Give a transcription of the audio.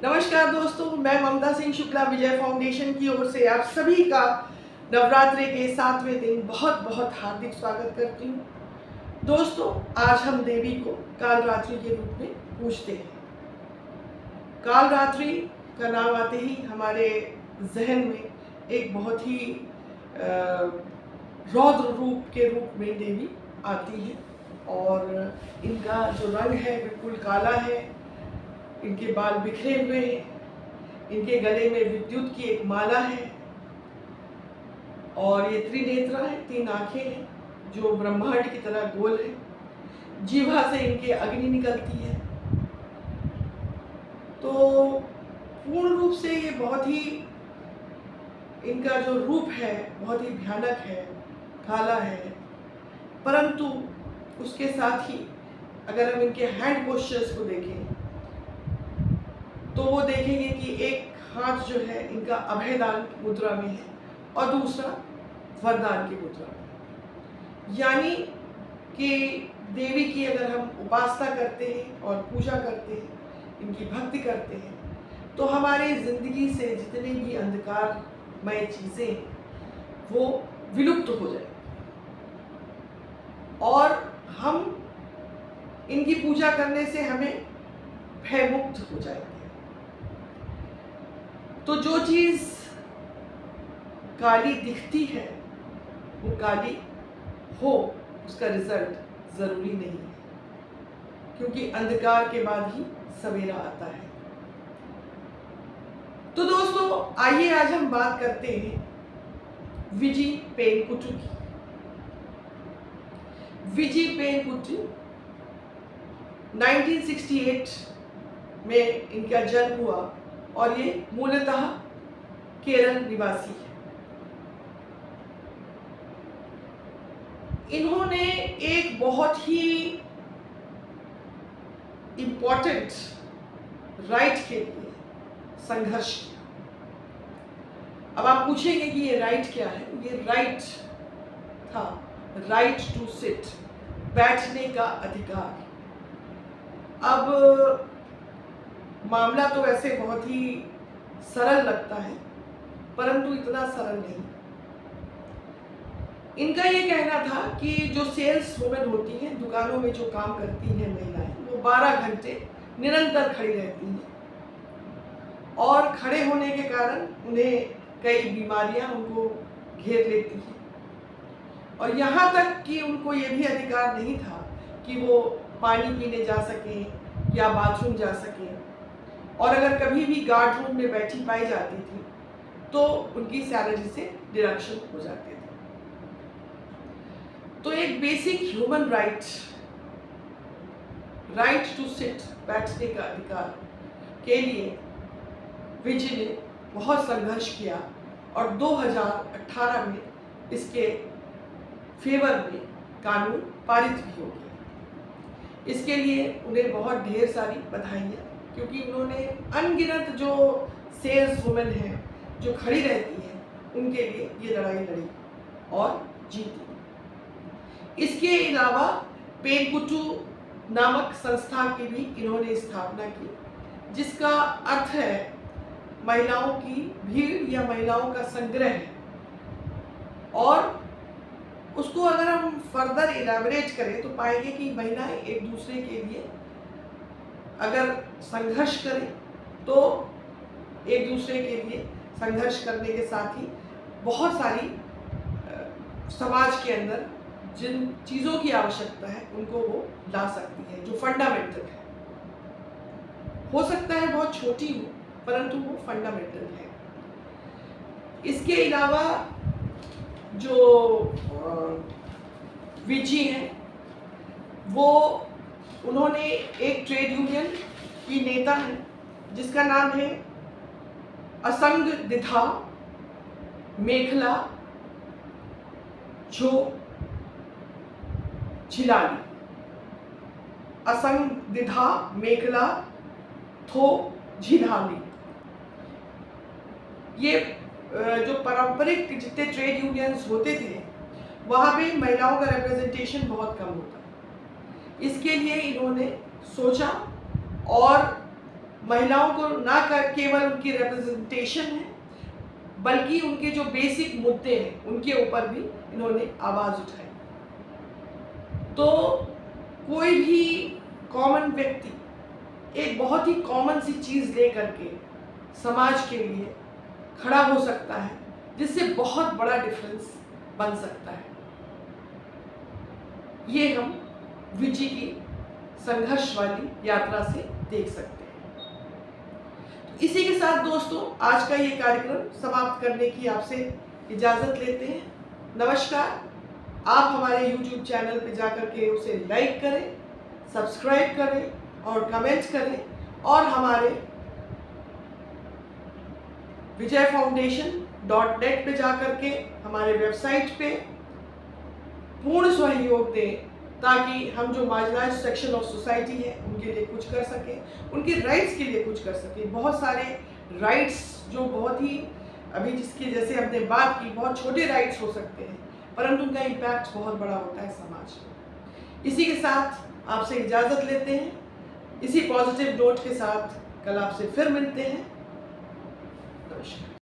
नमस्कार दोस्तों, मैं ममता सिंह शुक्ला विजय फाउंडेशन की ओर से आप सभी का नवरात्रि के 7वें दिन बहुत बहुत हार्दिक स्वागत करती हूँ। दोस्तों, आज हम देवी को कालरात्रि के रूप में पूजते हैं। कालरात्रि का नाम आते ही हमारे जहन में एक बहुत ही रौद्र रूप के रूप में देवी आती है और इनका जो रंग है बिल्कुल काला है। इनके बाल बिखरे हुए हैं, इनके गले में विद्युत की एक माला है और ये त्रिनेत्रा है, 3 आंखें हैं जो ब्रह्मांड की तरह गोल है। जीवा से इनके अग्नि निकलती है। तो पूर्ण रूप से ये बहुत ही, इनका जो रूप है बहुत ही भयानक है, काला है। परंतु उसके साथ ही अगर हम इनके हैंड पोस्चर्स को देखें तो वो देखेंगे कि एक हाथ जो है इनका अभयदान मुद्रा में है और दूसरा वरदान की मुद्रा में। यानी कि देवी की अगर हम उपासना करते हैं और पूजा करते हैं, इनकी भक्ति करते हैं, तो हमारे जिंदगी से जितने भी अंधकारमय चीजें वो विलुप्त हो जाए और हम इनकी पूजा करने से हमें भयमुक्त हो जाएंगे। तो जो चीज काली दिखती है वो काली हो, उसका रिजल्ट जरूरी नहीं है, क्योंकि अंधकार के बाद ही सवेरा आता है। तो दोस्तों, आइए आज हम बात करते हैं विजिपेनकुट्टू की। विजिपेनकुट्टू 1968 में इनका जन्म हुआ और ये मूलतः केरल निवासी है। इन्होंने एक बहुत ही इम्पोर्टेंट राइट के लिए संघर्ष किया। अब आप पूछेंगे कि ये राइट क्या है। ये राइट था राइट टू सिट, बैठने का अधिकार। अब मामला तो वैसे बहुत ही सरल लगता है, परंतु इतना सरल नहीं। इनका ये कहना था कि जो सेल्स वुमेन होती हैं, दुकानों में जो काम करती हैं महिलाएं, वो 12 घंटे निरंतर खड़ी रहती हैं और खड़े होने के कारण उन्हें कई बीमारियां उनको घेर लेती हैं। और यहाँ तक कि उनको ये भी अधिकार नहीं था कि वो पानी पीने जा सकें या बाथरूम जा सकें। और अगर कभी भी गार्ड रूम में बैठी पाई जाती थी तो उनकी सैलरी से डिडक्शन हो जाते थे। तो एक basic human right to sit, बैठने का अधिकार के लिए विजय ने बहुत संघर्ष किया और 2018 में इसके फेवर में कानून पारित भी हो गया। इसके लिए उन्हें बहुत ढेर सारी बधाइयाँ, क्योंकि उन्होंने अनगिनत जो सेल्स वुमेन हैं जो खड़ी रहती हैं उनके लिए ये लड़ाई लड़ी और जीती। इसके अलावा पेनकुट्टू नामक संस्था की भी इन्होंने स्थापना की, जिसका अर्थ है महिलाओं की भीड़ या महिलाओं का संग्रह। और उसको अगर हम फर्दर इलैबोरेट करें तो पाएंगे कि महिलाएं एक दूसरे के लिए अगर संघर्ष करें तो एक दूसरे के लिए संघर्ष करने के साथ ही बहुत सारी समाज के अंदर जिन चीज़ों की आवश्यकता है उनको वो ला सकती है, जो फंडामेंटल है। हो सकता है बहुत छोटी हो, परंतु वो फंडामेंटल है। इसके अलावा जो विजी हैं वो, उन्होंने एक ट्रेड यूनियन की नेता है जिसका नाम है असंगदिधा मेखला जो झिलानी, असंगदिधा मेखला थो झिलानी। ये जो पारंपरिक जितने ट्रेड यूनियंस होते थे वहाँ पे महिलाओं का रिप्रेजेंटेशन बहुत कम होता। इसके लिए इन्होंने सोचा और महिलाओं को ना केवल उनकी रिप्रेजेंटेशन है, बल्कि उनके जो बेसिक मुद्दे हैं उनके ऊपर भी इन्होंने आवाज़ उठाई। तो कोई भी कॉमन व्यक्ति एक बहुत ही कॉमन सी चीज़ ले करके समाज के लिए खड़ा हो सकता है, जिससे बहुत बड़ा डिफरेंस बन सकता है। ये हम विजी की संघर्ष वाली यात्रा से देख सकते हैं। तो इसी के साथ दोस्तों आज का ये कार्यक्रम समाप्त करने की आपसे इजाज़त लेते हैं। नमस्कार। आप हमारे YouTube चैनल पे जाकर के उसे लाइक करें, सब्सक्राइब करें और कमेंट्स करें, और हमारे vijayfoundation.net पे जाकर के हमारे वेबसाइट पे पूर्ण सहयोग दें, ताकि हम जो मार्जिनाइज्ड सेक्शन ऑफ सोसाइटी है उनके लिए कुछ कर सकें, उनके राइट्स के लिए कुछ कर सकें। बहुत सारे राइट्स जो बहुत ही अभी जिसकी जैसे हमने बात की, बहुत छोटे राइट्स हो सकते हैं, परंतु उनका इम्पैक्ट बहुत बड़ा होता है समाज में। इसी के साथ आपसे इजाज़त लेते हैं। इसी पॉजिटिव नोट के साथ कल आपसे फिर मिलते हैं। नमस्कार।